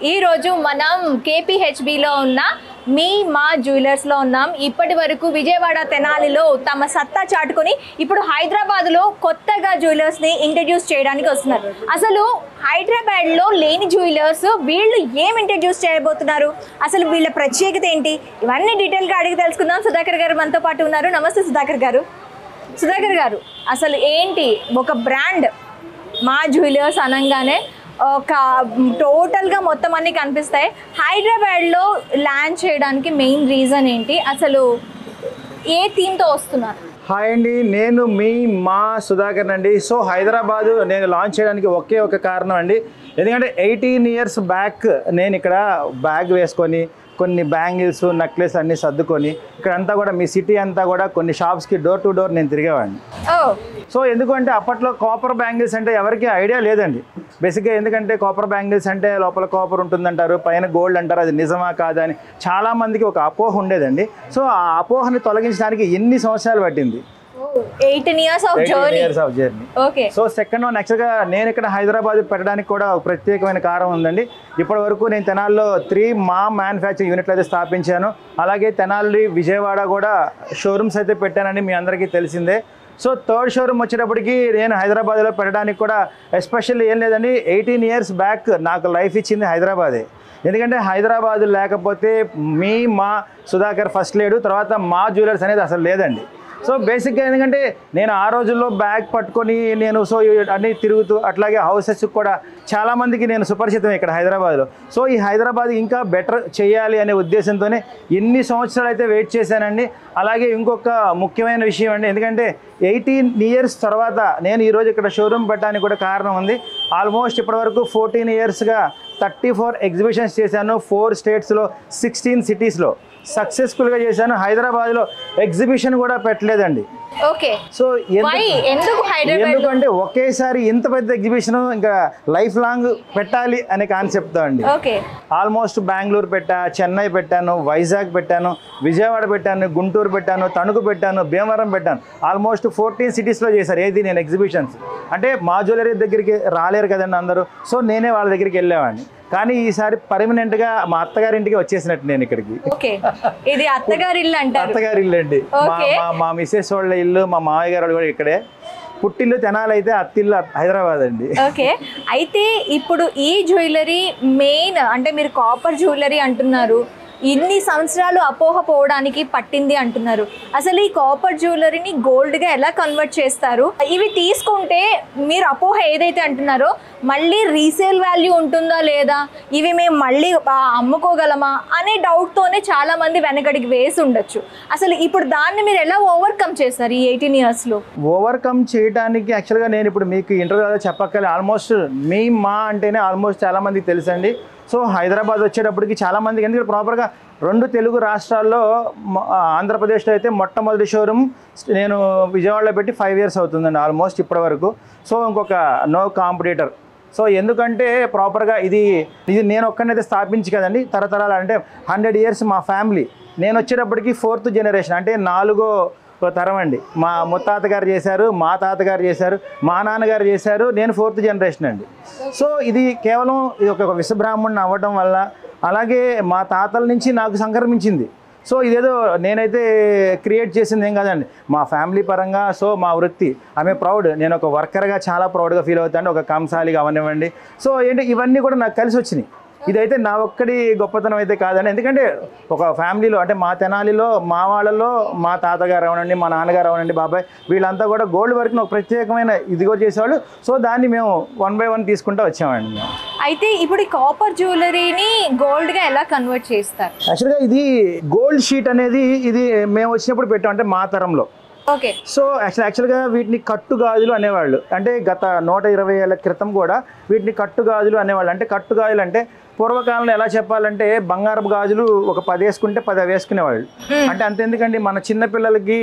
ఈ రోజు మనం KPHB లో ఉన్న మీ మా జ్యువెలర్స్ లో ఉన్నాం. ఇప్పటి వరకు విజయవాడ తెనాలిలో తమ సత్తా చాటుకొని ఇప్పుడు హైదరాబాద్ లో కొత్తగా జ్యువెలర్స్ ని ఇంట్రడ్యూస్ చేయడానికి వస్తున్నారు. అసలు హైదరాబాద్ లో లేని జ్యువెలర్స్ వీళ్ళు ఏం ఇంట్రడ్యూస్ చేయబోతున్నారు, అసలు వీళ్ళ ప్రత్యేకత ఏంటి, ఇవన్నీ డీటెయిల్ గా అడిగి తెలుసుకుందాం. సుధాకర్ గారు మనతో పాటు ఉన్నారు. నమస్తే సుధాకర్ గారు. సుధాకర్ గారు, అసలు ఏంటి ఒక బ్రాండ్ మా జ్యువెలర్స్ అనగానే ఒక టోటల్గా మొత్తం అన్నీ కనిపిస్తాయి. హైదరాబాద్లో ల్యాండ్ చేయడానికి మెయిన్ రీజన్ ఏంటి, అసలు ఏ థీమ్తో వస్తున్నారు? హాయ్ అండి, నేను మీ మా సుధాకర్ అండి. సో హైదరాబాదు నేను లాంచ్ చేయడానికి ఒకే ఒక కారణం అండి. ఎందుకంటే 18 years బ్యాక్ నేను ఇక్కడ బ్యాగ్ వేసుకొని కొన్ని బ్యాంగిల్స్ నెక్లెస్ అన్నీ సర్దుకొని ఇక్కడంతా కూడా మీ సిటీ అంతా కూడా కొన్ని షాప్స్కి డోర్ టు డోర్ నేను తిరిగేవాడిని. సో ఎందుకంటే అప్పట్లో కాపర్ బ్యాంగిల్స్ అంటే ఎవరికి ఐడియా లేదండి బేసిక్గా. ఎందుకంటే కాపర్ బ్యాంగిల్స్ అంటే లోపల కాపర్ ఉంటుందంటారు, పైన గోల్డ్ అంటారు, అది నిజమా కాదా అని చాలామందికి ఒక అపోహ ఉండేదండి. సో ఆ అపోహని తొలగించడానికి ఎన్ని సంవత్సరాలు పట్టింది? 18 years of journey. Okay. So second one యాక్చువల్గా నేను ఇక్కడ హైదరాబాద్ పెట్టడానికి కూడా ఒక ప్రత్యేకమైన కారణం ఉందండి. ఇప్పటి వరకు నేను తెనాల్లో 3 మా మ్యానుఫ్యాక్చరింగ్ యూనిట్లు అయితే స్థాపించాను. అలాగే తెనాలి విజయవాడ కూడా షోరూమ్స్ అయితే పెట్టానని మీ అందరికీ తెలిసిందే. సో థర్డ్ షోరూమ్ వచ్చేటప్పటికి నేను హైదరాబాద్లో పెట్టడానికి కూడా ఎస్పెషల్లీ ఏం లేదండి, 18 years బ్యాక్ నాకు లైఫ్ ఇచ్చింది హైదరాబాదే. ఎందుకంటే హైదరాబాద్ లేకపోతే మీ మా సుధాకర్ ఫస్ట్ లేడు, తర్వాత మా జ్యువెలర్స్ అనేది అసలు లేదండి. సో బేసిక్గా ఎందుకంటే నేను ఆ రోజుల్లో బ్యాగ్ పట్టుకొని నేను సో అన్నీ తిరుగుతూ అట్లాగే హౌసెస్ కూడా చాలామందికి నేను సుపరిచితం ఇక్కడ హైదరాబాద్లో. సో ఈ హైదరాబాద్ ఇంకా బెటర్ చేయాలి అనే ఉద్దేశంతోనే ఎన్ని సంవత్సరాలు అయితే వెయిట్ చేశానండి. అలాగే ఇంకొక ముఖ్యమైన విషయం అండి, ఎందుకంటే 18 years తర్వాత నేను ఈరోజు ఇక్కడ షోరూమ్ పెట్టడానికి కూడా కారణం ఉంది. ఆల్మోస్ట్ ఇప్పటివరకు 14 yearsగా 34 exhibitions చేశాను. 4 states, 16 cities సక్సెస్ఫుల్గా చేశాను. హైదరాబాద్లో ఎగ్జిబిషన్ కూడా పెట్టలేదండి. ఓకే. సో ఎందుకంటే ఒకేసారి ఇంత పెద్ద ఎగ్జిబిషన్ ఇంకా లైఫ్ లాంగ్ పెట్టాలి అనే కాన్సెప్ట్తో అండి. ఆల్మోస్ట్ బెంగళూరు పెట్టా, చెన్నై పెట్టాను, వైజాగ్ పెట్టాను, విజయవాడ పెట్టాను, గుంటూరు పెట్టాను, తణుకు పెట్టాను, భీమవరం పెట్టాను. ఆల్మోస్ట్ 14 cities చేశారు. ఏది నేను ఎగ్జిబిషన్స్ అంటే మా జ్యువెలరీ దగ్గరికి రాలేరు కదండి అందరూ. సో నేనే వాళ్ళ దగ్గరికి వెళ్ళేవాడిని. కానీ ఈసారి పర్మనెంట్గా మా అత్తగారింటికి వచ్చేసినట్టు నేను ఇక్కడికి. ఇది అత్తగారి ఇల్లు అంటారు? అత్తగారి ఇల్లు అండి. మా మిస్సెస్ వాళ్ళ ఇల్లు, మా మామయ్య గారు కూడా ఇక్కడే. పుట్టిల్లు తెనాలి అయితే అత్తిల్లు హైదరాబాద్ అండి. ఓకే. అయితే ఇప్పుడు ఈ జ్యువెలరీ మెయిన్ అంటే మీరు కాపర్ జ్యువెలరీ అంటున్నారు, ఇన్ని సంవత్సరాలు అపోహ పోవడానికి పట్టింది అంటున్నారు. అసలు ఈ కాపర్ జ్యువెలరీని గోల్డ్గా ఎలా కన్వర్ట్ చేస్తారు? ఇవి తీసుకుంటే మీరు అపోహ ఏదైతే అంటున్నారో మళ్ళీ రీసేల్ వాల్యూ ఉంటుందా లేదా, ఇవి మేము మళ్ళీ అమ్ముకోగలమా అనే డౌట్తోనే చాలామంది వెనకడికి వేసి ఉండొచ్చు. అసలు ఇప్పుడు దాన్ని మీరు ఎలా ఓవర్కమ్ చేస్తారు ఈ 18 yearsలో? ఓవర్కమ్ చేయడానికి యాక్చువల్గా నేను ఇప్పుడు మీకు ఇంటర్వ్యూలో చెప్పక్కర్లేదు. ఆల్మోస్ట్ మీ మా అంటేనే ఆల్మోస్ట్ చాలామందికి తెలుసండి. సో హైదరాబాద్ వచ్చేటప్పటికి చాలామందికి, ఎందుకంటే ప్రాపర్గా 2 తెలుగు రాష్ట్రాల్లో ఆంధ్రప్రదేశ్లో అయితే మొట్టమొదటి షోరూమ్ నేను విజయవాడలో పెట్టి 5 years అవుతుందండి ఆల్మోస్ట్ ఇప్పటి వరకు. సో ఇంకొక నో కాంపిటీటర్. సో ఎందుకంటే ప్రాపర్గా ఇది నేను ఒక్కనైతే స్థాపించి కదండి, తరతరాలు అంటే 100 years మా ఫ్యామిలీ. నేను వచ్చేటప్పటికి 4th generation అంటే 4వ తరం అండి. మా ముత్తాత గారు చేశారు, మా తాతగారు చేశారు, మా నాన్నగారు చేశారు, నేను 4th generation అండి. సో ఇది కేవలం ఇది ఒక విశ్వబ్రాహ్మణుని అవ్వడం వల్ల, అలాగే మా తాతల నుంచి నాకు సంక్రమించింది. సో ఇదేదో నేనైతే క్రియేట్ చేసింది ఏం కాదండి, మా ఫ్యామిలీ పరంగా. సో మా వృత్తి ఆమె ప్రౌడ్, నేను ఒక వర్కర్గా చాలా ప్రౌడ్గా ఫీల్ అవుతాను, ఒక కంసాలిగా అవనివ్వండి. సో ఏంటి ఇవన్నీ కూడా నాకు కలిసి వచ్చినాయి. ఇదైతే నా ఒక్కడి గొప్పతనం అయితే కాదండి. ఎందుకంటే ఒక ఫ్యామిలీలో అంటే మా తెనాలిలో మా వాళ్ళలో మా తాతగారు అవనండి, మా నాన్నగారు అవనండి, బాబాయ్ వీళ్ళంతా కూడా గోల్డ్ వర్క్ని ఒక ప్రత్యేకమైన ఇదిగో చేసేవాళ్ళు. సో దాన్ని మేము 1 by 1 తీసుకుంటూ వచ్చామండి మేము. అయితే ఇప్పుడు ఈ కాపర్ జ్యువెలరీని గోల్డ్గా ఎలా కన్వర్ట్ చేస్తారు? యాక్చువల్గా ఇది గోల్డ్ షీట్ అనేది ఇది మేము వచ్చినప్పుడు పెట్టాం, అంటే మా తరంలో. ఓకే. సో యాక్చువల్గా వీటిని కట్టుగాజులు అనేవాళ్ళు. అంటే గత 120 ఏళ్ల క్రితం కూడా వీటిని కట్టుగాజులు అనేవాళ్ళు. అంటే కట్టుగాజులు అంటే పూర్వకాలంలో ఎలా చెప్పాలంటే బంగారపు గాజులు ఒక 10 వేసుకుంటే 10 వేసుకునేవాళ్ళు. అంటే అంతెందుకండి, మన చిన్న పిల్లలకి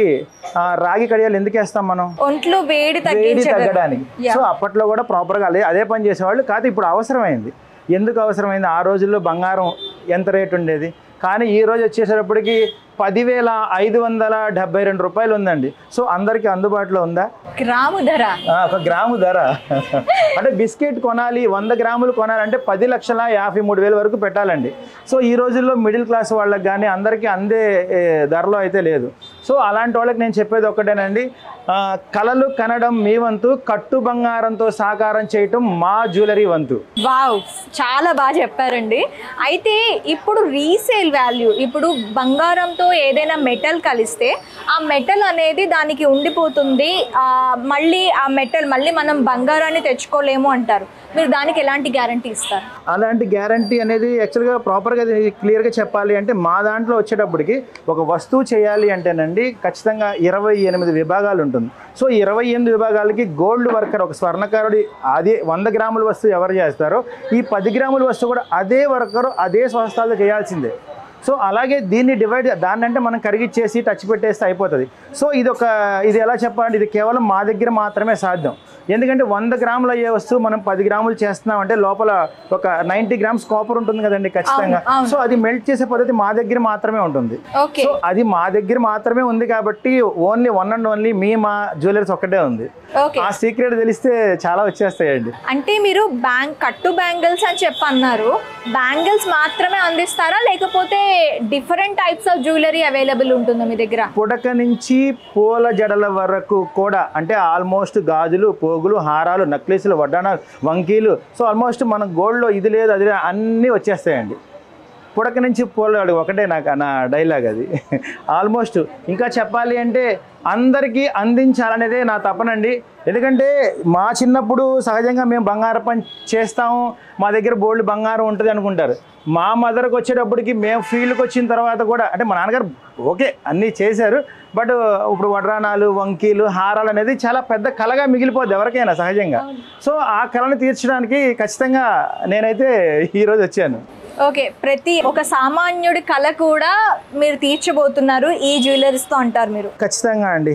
రాగి కడియాలు ఎందుకు వేస్తాం మనం? ఒంట్లో వేడి తగ్గడానికి. సో అప్పట్లో కూడా ప్రాపర్గా అదే పని చేసేవాళ్ళు. కాదు ఇప్పుడు అవసరమైంది. ఎందుకు అవసరమైంది? ఆ రోజుల్లో బంగారం ఎంత రేటు ఉండేది, కానీ ఈ రోజు వచ్చేసేటప్పటికి 10,572 రూపాయలు ఉందండి. సో అందరికీ అందుబాటులో ఉందా? గ్రాము ధర, ఒక గ్రాము ధర. అంటే బిస్కెట్ కొనాలి, 100 గ్రాములు కొనాలంటే 10,53,000 వరకు పెట్టాలండి. సో ఈ రోజుల్లో మిడిల్ క్లాస్ వాళ్ళకి కానీ అందరికీ అందే ధరలో అయితే లేదు. సో అలాంటి వాళ్ళకి నేను చెప్పేది ఒక్కటేనండి, కలలు కనడం మీ వంతు, కట్టు బంగారంతో సాకారం చేయటం మా జ్యువెలరీ వంతు. వావ్, చాలా బాగా చెప్పారండి. అయితే ఇప్పుడు రీసేల్ వాల్యూ, ఇప్పుడు బంగారంతో ఏదైనా మెటల్ కలిస్తే ఆ మెటల్ అనేది దానికి ఉండిపోతుంది, మళ్ళీ ఆ మెటల్ మళ్ళీ మనం బంగారాన్ని తెచ్చుకోలేము అంటారు. మీరు దానికి ఎలాంటి గ్యారంటీ ఇస్తారు? అలాంటి గ్యారంటీ అనేది యాక్చువల్గా ప్రాపర్గా క్లియర్గా చెప్పాలి అంటే మా దాంట్లో వచ్చేటప్పటికి ఒక వస్తువు చేయాలి అంటేనండి ఖచ్చితంగా 28 విభాగాలు ఉంటుంది. సో 28 విభాగాలకి గోల్డ్ వర్కర్, ఒక స్వర్ణకారుడి అదే 100 గ్రాముల వస్తువు ఎవరు చేస్తారో ఈ 10 గ్రాముల వస్తువు కూడా అదే వర్కరు అదే స్వస్థాలు చేయాల్సిందే. సో అలాగే దీన్ని డివైడ్, దాన్ని అంటే మనం కరిగిచ్చేసి టచ్ పెట్టేస్తే అయిపోతుంది. సో ఇది ఎలా చెప్పాలంటే ఇది కేవలం మా దగ్గర మాత్రమే సాధ్యం. ఎందుకంటే 100 గ్రాములు అయ్యే వస్తువు మనం 10 గ్రాములు చేస్తున్నాం అంటే లోపల ఒక 90 గ్రామ్స్ కాపర్ ఉంటుంది కదండి ఖచ్చితంగా. సో అది మెల్ట్ చేసే పద్ధతి మా దగ్గర మాత్రమే ఉంటుంది. సో అది మా దగ్గర మాత్రమే ఉంది కాబట్టి ఓన్లీ వన్ అండ్ ఓన్లీ మా జ్యువెలర్స్ ఒక్కటే ఉంది. ఆ సీక్రెట్ తెలిస్తే చాలా వచ్చేస్తాయండి. అంటే మీరు కట్టు బ్యాంగిల్స్ అని చెప్పి అన్నారు, బ్యాంగిల్స్ మాత్రమే అందిస్తారా లేకపోతే different types of jewellery available ఉంటుందా మీ దగ్గర? పుడక నుంచి పూల జడల వరకు కూడా, అంటే ఆల్మోస్ట్ గాజులు, పోగులు, హారాలు, నక్లీసులు, వడ్డానాలు, వంకీలు, సో ఆల్మోస్ట్ మన గోల్డ్లో ఇది లేదు అది లేదు అన్నీ వచ్చేస్తాయండి. పుడక నుంచి పూలవాడు ఒకటే నా డైలాగ్ అది. ఆల్మోస్ట్ ఇంకా చెప్పాలి అంటే అందరికీ అందించాలనేదే నా తపనండి. ఎందుకంటే మా చిన్నప్పుడు సహజంగా మేము బంగారం పని చేస్తాము, మా దగ్గర బోల్డ్ బంగారం ఉంటుంది అనుకుంటారు. మా మదర్కి వచ్చేటప్పటికి మేము ఫీల్డ్కి వచ్చిన తర్వాత కూడా, అంటే మా నాన్నగారు ఓకే అన్నీ చేశారు, బట్ ఇప్పుడు వడ్రానాలు, వంకీలు, హారాలు అనేది చాలా పెద్ద కళగా మిగిలిపోద్ది ఎవరికైనా సహజంగా. సో ఆ కళను తీర్చడానికి ఖచ్చితంగా నేనైతే ఈరోజు వచ్చాను. ఓకే, ప్రతి ఒక సామాన్యుడి కళ కూడా మీరు తీర్చబోతున్నారు ఈ జ్యువెలరీస్తో అంటారు మీరు? ఖచ్చితంగా అండి,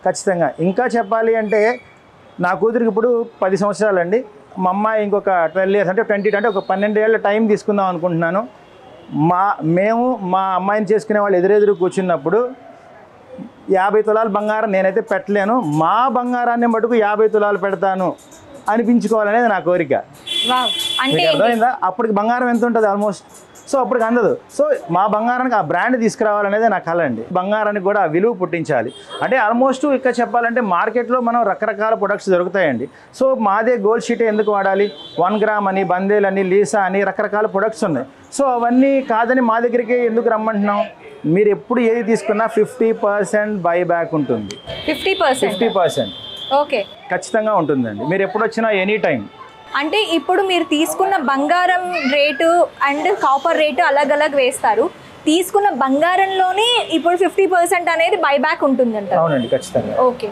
ఖచ్చితంగా. ఇంకా చెప్పాలి అంటే నా కూతురికి ఇప్పుడు 10 సంవత్సరాలు అండి, మా అమ్మాయి ఇంకొక 12 ఇయర్స్ అంటే 20 అంటే ఒక 12 ఏళ్ళ టైం తీసుకుందాం అనుకుంటున్నాను. మేము మా అమ్మాయిని చేసుకునే వాళ్ళు ఎదురెదురు కూర్చున్నప్పుడు 50 తులాలు బంగారం నేనైతే పెట్టలేను, మా బంగారాన్ని మటుకు 50 తులాలు పెడతాను అనిపించుకోవాలనేది నా కోరిక. అంటే అర్థమైందా? అప్పటికి బంగారం ఎంత ఉంటుంది ఆల్మోస్ట్, సో అప్పటికి అందదు. సో మా బంగారానికి ఆ బ్రాండ్ తీసుకురావాలనేది నా కళ అండి. బంగారానికి కూడా ఆ విలువ పుట్టించాలి. అంటే ఆల్మోస్ట్ ఇక్కడ చెప్పాలంటే మార్కెట్లో మనం రకరకాల ప్రొడక్ట్స్ దొరుకుతాయండి. సో మాదే గోల్డ్ షీట్ ఎందుకు వాడాలి? 1 గ్రామ్ అని, బందేల్ అని, లీసా అని రకరకాల ప్రొడక్ట్స్ ఉన్నాయి. సో అవన్నీ కాదని మా దగ్గరికి ఎందుకు రమ్మంటున్నాం? మీరు ఎప్పుడు ఏది తీసుకున్నా 50% బైబ్యాక్ ఉంటుంది. 50% ఓకే, ఖచ్చితంగా ఉంటుందండి. మీరు ఎప్పుడు వచ్చినా ఎనీ టైం. అంటే ఇప్పుడు మీరు తీసుకున్న బంగారం రేటు అండ్ కాపర్ రేటు అలగ్ వేస్తారు, తీసుకున్న బంగారంలోనే ఇప్పుడు 50% అనేది బైబ్యాక్ ఉంటుందంట? అవునండి, ఖచ్చితంగా. ఓకే.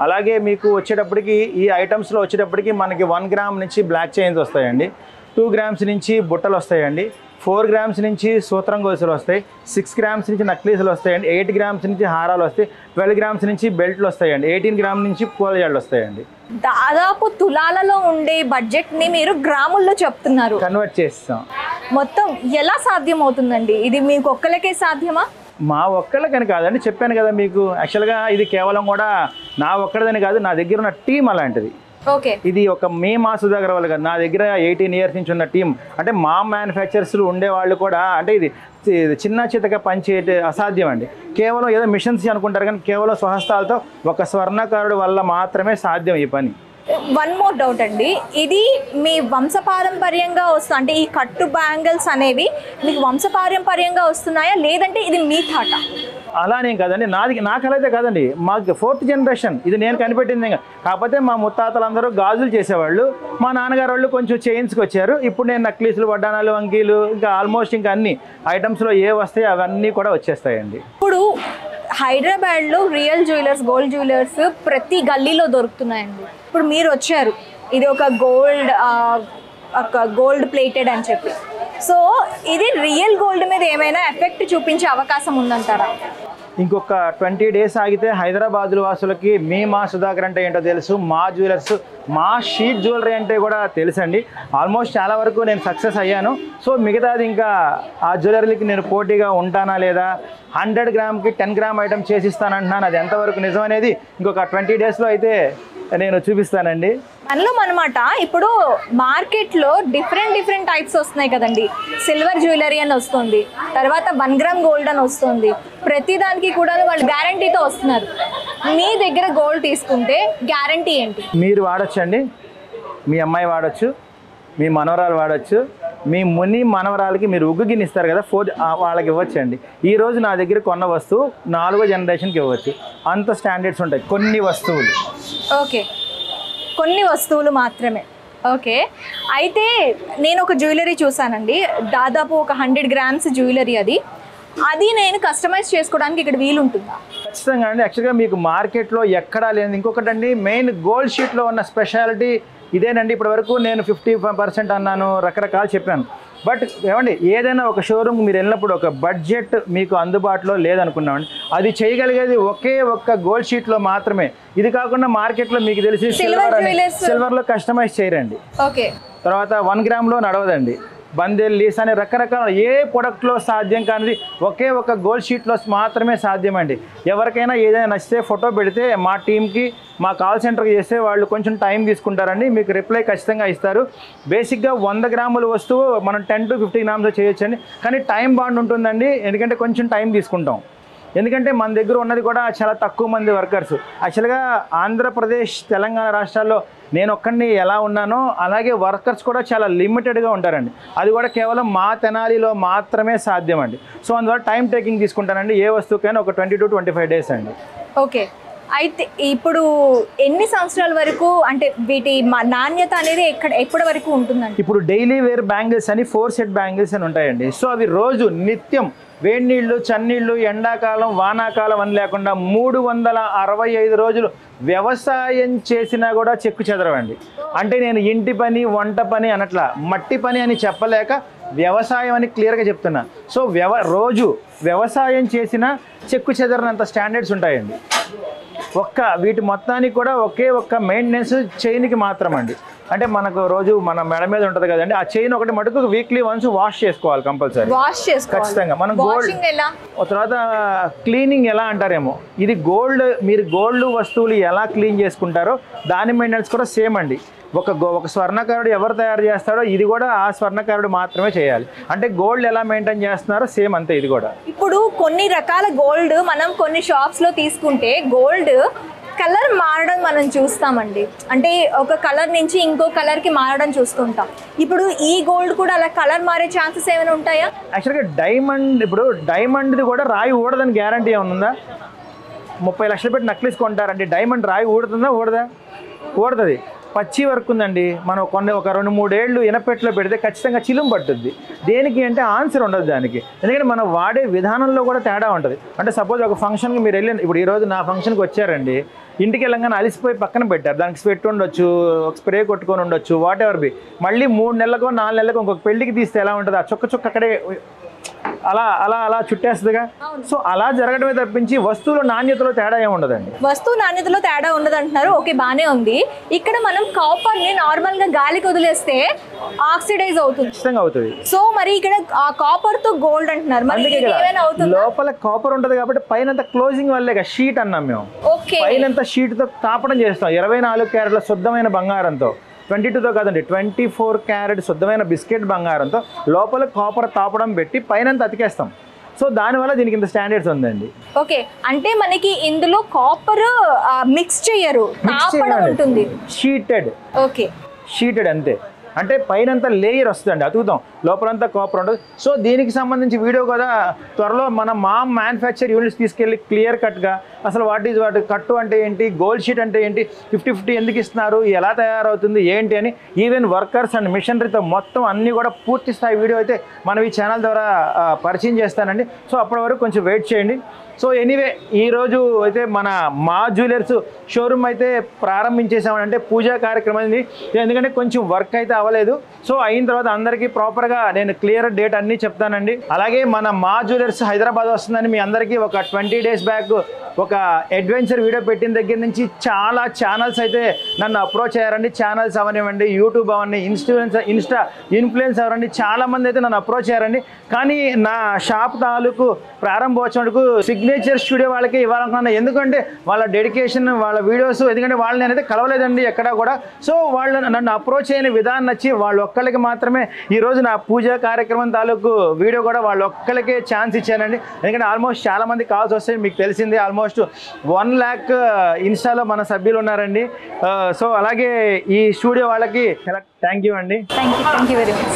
అలాగే మీకు వచ్చేటప్పటికి ఈ ఐటమ్స్లో వచ్చేటప్పటికి మనకి 1 గ్రామ్ నుంచి బ్లాక్ చైన్స్ వస్తాయండి, 2 గ్రామ్స్ నుంచి బుట్టలు వస్తాయండి, 4 గ్రామ్స్ నుంచి సూత్రం గొలుసులు వస్తాయి, 6 గ్రామ్స్ నుంచి నక్లీసులు వస్తాయండి, 8 గ్రామ్స్ నుంచి హారాలు వస్తాయి, 12 గ్రామ్స్ నుంచి బెల్ట్లు వస్తాయండి, 18 గ్రామ్ నుంచి పూలజాళ్ళు వస్తాయండి. దాదాపు తులాలలో ఉండే బడ్జెట్ని మీరు గ్రాముల్లో చెప్తున్నారు, కన్వర్ట్ చేస్తాం. మొత్తం ఎలా సాధ్యం అవుతుందండి? ఇది మీకు ఒక్కరికే సాధ్యమా? మా ఒక్కళ్ళకని కాదండి, చెప్పాను కదా మీకు. యాక్చువల్గా ఇది కేవలం కూడా నా ఒక్కడిదని కాదు, నా దగ్గర ఉన్న టీం అలాంటిది. ఓకే, ఇది ఒక మా సుధాకర్ వాళ్ళు కాదు, నా దగ్గర 18 ఇయర్స్ నుంచి ఉన్న టీం. అంటే మా మ్యానుఫ్యాక్చరర్స్లు ఉండేవాళ్ళు కూడా, అంటే ఇది చిన్న చితక పనిచేయటే అసాధ్యం అండి. కేవలం ఏదో మిషన్స్ అనుకుంటారు కానీ కేవలం స్వహస్తాలతో ఒక స్వర్ణకారుడు వల్ల మాత్రమే సాధ్యం ఈ పని. వన్ మోర్ డౌట్ అండి, ఇది మీ వంశపారంపర్యంగా వస్తుంది అంటే ఈ కట్టు బ్యాంగిల్స్ అనేవి మీకు వంశపారంపర్యంగా వస్తున్నాయా లేదంటే ఇది మీ థాట? అలానేం కాదండి, నా కళ అయితే కాదండి, మాకు 4th జనరేషన్ ఇది నేను కనిపెట్టింది. కాకపోతే మా ముత్తాతలందరూ గాజులు చేసేవాళ్ళు, మా నాన్నగారు వాళ్ళు కొంచెం చైన్స్కి వచ్చారు. ఇప్పుడు నేను నక్లీసులు, వడ్డానాలు, వంకీలు, ఇంకా ఆల్మోస్ట్ ఇంకా అన్ని ఐటమ్స్లో ఏ వస్తాయి అవన్నీ కూడా వచ్చేస్తాయండి. ఇప్పుడు హైదరాబాద్లో రియల్ జ్యువెలర్స్, గోల్డ్ జ్యువెలర్స్ ప్రతి గల్లీలో దొరుకుతున్నాయండి. ఇప్పుడు మీరు వచ్చారు, ఇది ఒక గోల్డ్ ప్లేటెడ్ అని చెప్పి, సో ఇది రియల్ గోల్డ్ మీద ఏమైనా ఎఫెక్ట్ చూపించే అవకాశం ఉందంటారా? ఇంకొక 20 డేస్ ఆగితే హైదరాబాద్ వాసులకి మీ మా సుధాకర్ అంటే ఏంటో తెలుసు, మా జ్యువెలర్స్, మా షీట్ జ్యువెలరీ అంటే కూడా తెలుసండి. ఆల్మోస్ట్ చాలా వరకు నేను సక్సెస్ అయ్యాను. సో మిగతాది ఇంకా ఆ జ్యువెలరీకి నేను పోటీగా ఉంటానా లేదా, 100 గ్రామ్కి 10 గ్రామ్ ఐటమ్ చేసిస్తానంటున్నాను. అది ఎంతవరకు నిజం అనేది ఇంకొక 20 డేస్లో అయితే నేను చూపిస్తానండి. మనలో అనమాట ఇప్పుడు మార్కెట్లో డిఫరెంట్ టైప్స్ వస్తున్నాయి కదండి. సిల్వర్ జ్యువెలరీ అని వస్తుంది, తర్వాత 1 గ్రామ్ గోల్డ్ అని వస్తుంది. ప్రతి దానికి కూడా వాళ్ళు గ్యారంటీతో వస్తున్నారు. మీ దగ్గర గోల్డ్ తీసుకుంటే గ్యారంటీ ఏంటి? మీరు వాడచ్చండి, మీ అమ్మాయి వాడచ్చు, మీ మనవరాలు వాడచ్చు, మీ ముని మనవరాలకి మీరు ఉగ్గు గిన్నె ఇస్తారు కదా, వాళ్ళకి ఇవ్వచ్చండి. ఈరోజు నా దగ్గర కొన్న వస్తువు 4వ జనరేషన్కి ఇవ్వచ్చు. అంత స్టాండర్డ్స్ ఉంటాయి కొన్ని వస్తువులు. ఓకే, కొన్ని వస్తువులు మాత్రమే. ఓకే, అయితే నేను ఒక జ్యువెలరీ చూసానండి, దాదాపు ఒక 100 గ్రామ్స్ జ్యువెలరీ. అది నేను కస్టమైజ్ చేసుకోవడానికి ఇక్కడ వీలు ఉంటుందా? ఖచ్చితంగా అండి. యాక్చువల్గా మీకు మార్కెట్లో ఎక్కడా లేదు. ఇంకొకటి అండి, మెయిన్ గోల్డ్ షీట్లో ఉన్న స్పెషాలిటీ ఇదేనండి. ఇప్పటి వరకు నేను 50% అన్నాను, రకరకాలు చెప్పాను. బట్ ఏమండి, ఏదైనా ఒక షోరూమ్ మీరు వెళ్ళినప్పుడు ఒక బడ్జెట్ మీకు అందుబాటులో లేదనుకున్నామండి, అది చేయగలిగేది ఒకే ఒక్క గోల్డ్ షీట్లో మాత్రమే. ఇది కాకుండా మార్కెట్లో మీకు తెలిసి సిల్వర్లో కస్టమైజ్ చేయరండి. ఓకే, తర్వాత 1 గ్రామ్లో నడవదండి. బందెల్, లీస్ అనే రకరకాల ఏ ప్రొడక్ట్లో సాధ్యం కానిది ఒకే ఒక గోల్డ్ షీట్లో మాత్రమే సాధ్యం అండి. ఎవరికైనా ఏదైనా నచ్చితే ఫోటో పెడితే మా టీంకి, మా కాల్ సెంటర్కి చేస్తే వాళ్ళు కొంచెం టైం తీసుకుంటారండి, మీకు రిప్లై ఖచ్చితంగా ఇస్తారు. బేసిక్గా 100 గ్రాముల వస్తువు మనం 10 to 50 గ్రామ్స్ చేయొచ్చండి. కానీ టైం బాండ్ ఉంటుందండి, ఎందుకంటే కొంచెం టైం తీసుకుంటాం. ఎందుకంటే మన దగ్గర ఉన్నది కూడా చాలా తక్కువ మంది వర్కర్స్. యాక్చువల్గా ఆంధ్రప్రదేశ్, తెలంగాణ రాష్ట్రాల్లో నేను ఒక్కడిని ఎలా ఉన్నానో అలాగే వర్కర్స్ కూడా చాలా లిమిటెడ్గా ఉంటారండి. అది కూడా కేవలం మా తెనాలిలో మాత్రమే సాధ్యం అండి. సో అందువల్ల టైం టేకింగ్ తీసుకుంటానండి. ఏ వస్తువుకైనా ఒక 20 to 25 డేస్ అండి. ఓకే, అయితే ఇప్పుడు ఎన్ని సంవత్సరాల వరకు, అంటే వీటి నాణ్యత అనేది ఎప్పటి వరకు ఉంటుందండి? ఇప్పుడు డైలీ వేర్ బ్యాంగిల్స్ అని 4 సెట్ బ్యాంగిల్స్ అని ఉంటాయండి. సో అవి రోజు నిత్యం వేడి నీళ్ళు, చన్నీళ్ళు, ఎండాకాలం, వానాకాలం అని లేకుండా 365 రోజులు వ్యవసాయం చేసినా కూడా చెక్కు చెదరవండి. అంటే నేను ఇంటి పని, వంట పని అనట్లా, మట్టి పని అని చెప్పలేక వ్యవసాయం అని క్లియర్గా చెప్తున్నా. సో రోజు వ్యవసాయం చేసిన చెక్కు చెదరనంత స్టాండర్డ్స్ ఉంటాయండి. వీటి మొత్తానికి కూడా ఒకే ఒక్క మెయింటెనెన్స్ చైన్కి మాత్రం అండి. అంటే మనకు రోజు మన మెడ మీద ఉంటుంది కదండి, ఆ చైన్ ఒకటి మటుకు వీక్లీ వన్స్ వాష్ చేసుకోవాలి కంపల్సరీ. ఖచ్చితంగా మనం గోల్డ్. తర్వాత క్లీనింగ్ ఎలా అంటారేమో, ఇది గోల్డ్, మీరు గోల్డ్ వస్తువులు ఎలా క్లీన్ చేసుకుంటారో దాని మెయింటెనెన్స్ కూడా సేమ్ అండి. ఒక స్వర్ణకారుడు ఎవరు తయారు చేస్తాడో ఇది కూడా ఆ స్వర్ణకారుడు మాత్రమే చేయాలి. అంటే గోల్డ్ ఎలా మెయింటైన్ చేస్తున్నారో సేమ్ అంతే ఇది కూడా. ఇప్పుడు కొన్ని రకాల గోల్డ్ మనం కొన్ని షాప్స్లో తీసుకుంటే గోల్డ్ కలర్ మారడం మనం చూస్తామండి. అంటే ఒక కలర్ నుంచి ఇంకో కలర్కి మారడం చూస్తుంటాం. ఇప్పుడు ఈ గోల్డ్ కూడా అలా కలర్ మారే ఛాన్సెస్ ఏమైనా ఉంటాయా? యాక్చువల్గా డైమండ్ది కూడా రాయి ఊడదని గ్యారంటీ ఏమైనా ఉందా? 30 లక్షలు పెట్టి నక్లీస్ కొంటారండి, డైమండ్ రాయి ఊడుతుందా? ఊడుతుంది. పచ్చి వర్క్ ఉందండి, మనం ఒక 2-3 ఏళ్ళు ఇనపెట్లో పెడితే ఖచ్చితంగా చిలుం పట్టుద్ది. దేనికి అంటే ఆన్సర్ ఉండదు దానికి, ఎందుకంటే మనం వాడే విధానంలో కూడా తేడా ఉంటుంది. అంటే సపోజ్ ఒక ఫంక్షన్కి మీరు వెళ్ళి, ఇప్పుడు ఈరోజు నా ఫంక్షన్కి వచ్చారండి, ఇంటికి వెళ్ళంగానే అలిసిపోయి పక్కన పెట్టారు, దానికి స్వెట్ ఉండొచ్చు, ఒక స్ప్రే కొట్టుకొని ఉండొచ్చు, వాట్ ఎవర్ బి. మళ్ళీ 3 నెలలకో 4 నెలలకో ఇంకొక పెళ్ళికి తీస్తే ఎలా ఉంటుంది, ఆ చుక్క అక్కడే అలా చుట్టేస్తుందిగా. సో అలా జరగడమే తప్పించి వస్తువుల నాణ్యతలో తేడా ఏమి ఉండదండి. వస్తువు నాణ్యతలో తేడా ఉండదు అంటున్నారు. ఓకే, బాగానే ఉంది. ఇక్కడ మనం కాపర్ని నార్మల్గా గాలికి వదిలేస్తే ఆక్సిడైజ్ అవుతుంది. ఖచ్చితంగా అవుతుంది. సో మరి ఇక్కడ ఆ కాపర్ తో గోల్డ్ అంటున్నారు, మరి ఏమైనా అవుతుంది? లోపల కాపర్ ఉంటుంది కాబట్టి పైన క్లోజింగ్ వల్లే షీట్ అన్నాం మేము. పైన షీట్ తో తాపడం చేస్తాం 24 క్యారెట్ల శుద్ధమైన బంగారంతో. 22తో కాదండి, 24 క్యారెట్ శుద్ధమైన బిస్కెట్ బంగారంతో లోపల కాపర్ తాపడం పెట్టి పైన అతికేస్తాం. సో దానివల్ల దీనికి ఇంత స్టాండర్డ్స్ ఉందండి. ఓకే, అంటే మనకి ఇందులో కాపర్ మిక్స్ చేయరు, తాపడం ఉంటుంది. షీటెడ్ అంతే. అంటే పైనంతా లేయర్ వస్తుందండి, అతుకుతాం, లోపలంతా కాపర్ ఉంటుంది. సో దీనికి సంబంధించి వీడియో కూడా త్వరలో మన మ్యానుఫ్యాక్చర్ యూనిట్స్ తీసుకెళ్ళి క్లియర్ కట్గా అసలు వాటి కట్టు అంటే ఏంటి, గోల్డ్ షీట్ అంటే ఏంటి, 50-50 ఎందుకు ఇస్తున్నారు, ఎలా తయారవుతుంది ఏంటి అని ఈవెన్ వర్కర్స్ అండ్ మిషనరీతో మొత్తం అన్నీ కూడా పూర్తి స్థాయి వీడియో అయితే మనం ఈ ఛానల్ ద్వారా పరిచయం చేస్తానండి. సో అప్పటి వరకు కొంచెం వెయిట్ చేయండి. సో ఎనీవే ఈరోజు అయితే మన మా జ్యువెలర్స్ షోరూమ్ అయితే ప్రారంభించేసామని పూజా కార్యక్రమాన్ని, ఎందుకంటే కొంచెం వర్క్ అయితే అవ్వలేదు. సో అయిన తర్వాత అందరికీ ప్రాపర్గా నేను క్లియర్ డేట్ అన్నీ చెప్తానండి. అలాగే మన మా జ్యువెలర్స్ హైదరాబాద్ వస్తుందని మీ అందరికీ ఒక 20 days బ్యాక్ ఒక అడ్వెంచర్ వీడియో పెట్టిన దగ్గర నుంచి చాలా ఛానల్స్ అయితే నన్ను అప్రోచ్ అయ్యారండి. ఛానల్స్ అవనివ్వండి, యూట్యూబ్ అవన్నీ, ఇన్స్టా ఇన్ఫ్లుయెన్స్ అవరండి, చాలామంది అయితే నన్ను అప్రోచ్ అయ్యారండి. కానీ నా షాప్ తాలూకు ప్రారంభోత్సవానికి సిగ్నేచర్ స్టూడియో వాళ్ళకి ఇవ్వాలనుకున్నాను. ఎందుకంటే వాళ్ళ డెడికేషన్, వాళ్ళ వీడియోస్, ఎందుకంటే వాళ్ళు నేనైతే కలవలేదండి ఎక్కడా కూడా. సో వాళ్ళు నన్ను అప్రోచ్ అయిన విధానం నచ్చి వాళ్ళు ఒక్కరికి మాత్రమే ఈరోజు నా పూజా కార్యక్రమం తాలూకు వీడియో కూడా వాళ్ళు ఒక్కరికే ఛాన్స్ ఇచ్చానండి. ఎందుకంటే ఆల్మోస్ట్ చాలామంది కాల్స్ వస్తాయి, మీకు తెలిసింది. ఆల్మోస్ట్ 1 lakh ఇన్స్టాలో మన సభ్యులు ఉన్నారండి. సో అలాగే ఈ స్టూడియో వాళ్ళకి థ్యాంక్ యూ అండి. Thank you very much.